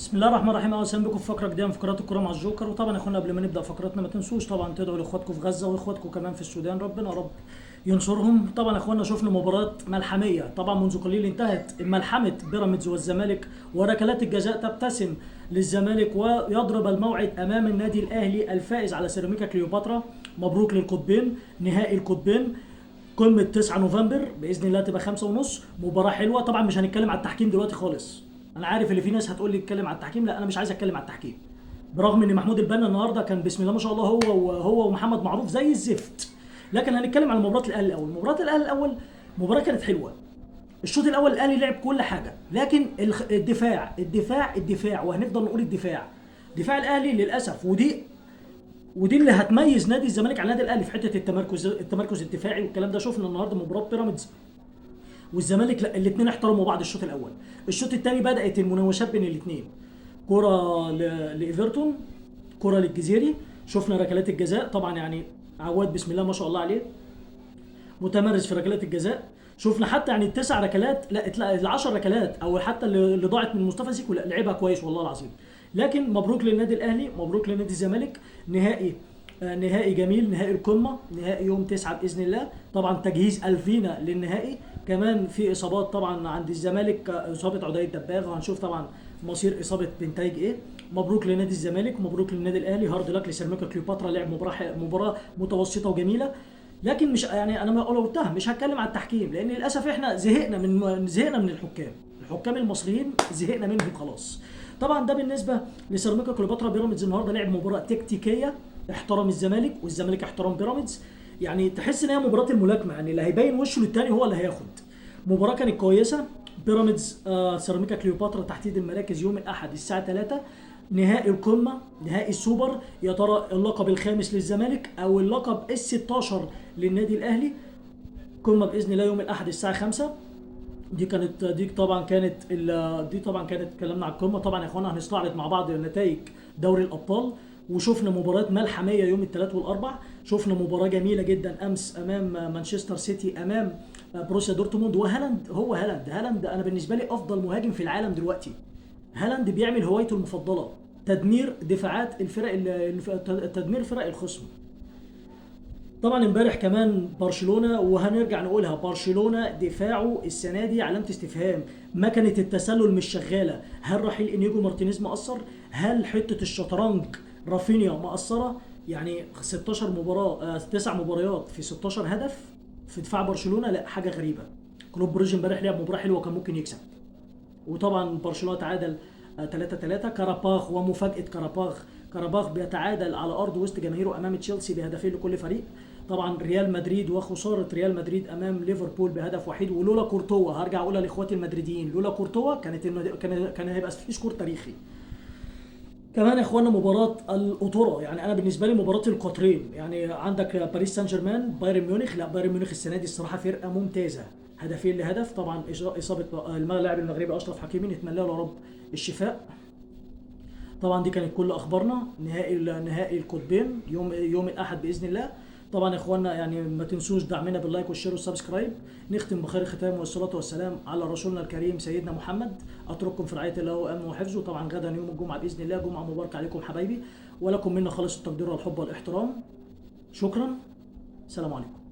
بسم الله الرحمن الرحيم. اهلا وسهلا بكم في فقره جديده من فقرات الكوره مع الجوكر. وطبعا يا اخوانا قبل ما نبدا فقراتنا ما تنسوش طبعا تدعوا لاخواتكم في غزه واخواتكم كمان في السودان، ربنا يا رب ينصرهم. طبعا يا اخوانا شفنا مباراه ملحميه طبعا منذ قليل انتهت ملحمه بيراميدز والزمالك، وركلات الجزاء تبتسم للزمالك ويضرب الموعد امام النادي الاهلي الفائز على سيراميكا كليوباترا. مبروك للقطبين، نهائي القطبين قمه 9 نوفمبر باذن الله تبقى 5:30. مباراه حلوه. طبعا مش هنتكلم على التحكيم دلوقتي خالص، انا عارف اللي في ناس هتقول لي اتكلم على التحكيم، لا انا مش عايز اتكلم على التحكيم. برغم ان محمود البنا النهارده كان بسم الله ما شاء الله هو ومحمد معروف زي الزفت، لكن هنتكلم على مباراه الاهلي الاول. مباراه الاهلي الاول مباراه كانت حلوه. الشوط الاول الاهلي لعب كل حاجه، لكن الدفاع وهنفضل نقول دفاع الاهلي للاسف. ودي اللي هتميز نادي الزمالك عن النادي الاهلي في حته التمركز الدفاعي والكلام ده. شفنا النهارده مباراه بيراميدز والزمالك، لا الاثنين احترموا بعض الشوط الاول. الشوط الثاني بدات المناوشات بين الاثنين، كره لايفرتون، كره للجزيري، شفنا ركلات الجزاء. طبعا يعني عواد بسم الله ما شاء الله عليه متمرس في ركلات الجزاء. شفنا حتى يعني التسع ركلات، لا ال10 ركلات او حتى اللي ضاعت من مصطفى زيكو، لا لعبها كويس والله العظيم. لكن مبروك للنادي الاهلي، مبروك لنادي الزمالك. نهائي جميل، نهائي القمه، نهائي يوم 9 باذن الله. طبعا تجهيز الفينا للنهائي، كمان في اصابات طبعا عند الزمالك، اصابه عدي الدباغ، وهنشوف طبعا مصير اصابه بنتايج ايه. مبروك لنادي الزمالك، مبروك للنادي الاهلي. هارد لك لسيراميكا كليوباترا، لعب مباراه متوسطه وجميله. لكن مش يعني انا ما قلتها مش هتكلم على التحكيم، لان للاسف احنا زهقنا من الحكام المصريين، زهقنا منهم خلاص. طبعا ده بالنسبه لسيراميكا كليوباترا. بيراميدز النهارده لعب مباراه تكتيكيه، احترم الزمالك والزمالك احترم بيراميدز. يعني تحس ان هي مباراه الملاكمه، يعني اللي هيبين وشه للتاني هو اللي هياخد. مباراه كانت كويسه. بيراميدز سيراميكا كليوباترا تحديد المراكز يوم الاحد الساعه 3. نهائي القمه، نهائي السوبر. يا ترى اللقب الخامس للزمالك او اللقب ال16 للنادي الاهلي. قمه باذن الله يوم الاحد الساعه 5. دي طبعا كانت كلامنا على القمه. طبعا يا اخوانا هنستعرض مع بعض نتائج دوري الابطال. وشفنا مباراه ملحميه يوم الثلاث والاربع. شفنا مباراه جميله جدا امس امام مانشستر سيتي، امام بروسيا دورتموند. وهالاند، هالاند انا بالنسبه لي افضل مهاجم في العالم دلوقتي. هالاند بيعمل هوايته المفضله، تدمير دفاعات تدمير فرق الخصم. طبعا امبارح كمان برشلونه، وهنرجع نقولها، برشلونه دفاعه السنه دي علامه استفهام. مكنه التسلل مش شغاله. هل رحيل انيجو مارتينيز مؤثر؟ هل حته الشطرنج رافينيا مؤثره؟ يعني 16 مباراه 9 مباريات في 16 هدف في دفاع برشلونه، لا حاجه غريبه. كلوب بروج امبارح لعب مباراه حلوه وكان ممكن يكسب. وطبعا برشلونه تعادل 3-3. كاراباخ ومفاجاه كاراباخ بيتعادل على ارض وسط جماهيره امام تشيلسي بهدفين لكل فريق. طبعا ريال مدريد وخساره ريال مدريد امام ليفربول بهدف وحيد. ولولا كورتوا، هرجع اقولها لاخواتي المدريديين، لولا كورتوا كان هيبقى في سكور تاريخي. كمان يا اخوانا مباراه القطوره، يعني انا بالنسبه لي مباراه القطرين. يعني عندك باريس سان جيرمان بايرن ميونخ، لا بايرن ميونخ السنه دي الصراحه فرقه ممتازه، هدفين لهدف. طبعا اصابه اللاعب المغربي اشرف حكيمي، نتمنى له يا رب الشفاء. طبعا دي كانت كل اخبارنا. نهائي القطبين يوم الاحد باذن الله. طبعا يا اخوانا يعني ما تنسوش دعمنا باللايك والشير والسبسكرايب. نختم بخير الختام والصلاه والسلام على رسولنا الكريم سيدنا محمد. اترككم في رعايه الله وامنه وحفظه. طبعا غدا يوم الجمعه باذن الله، جمعه مباركه عليكم حبايبي، ولكم منا خالص التقدير والحب والاحترام. شكرا، سلام عليكم.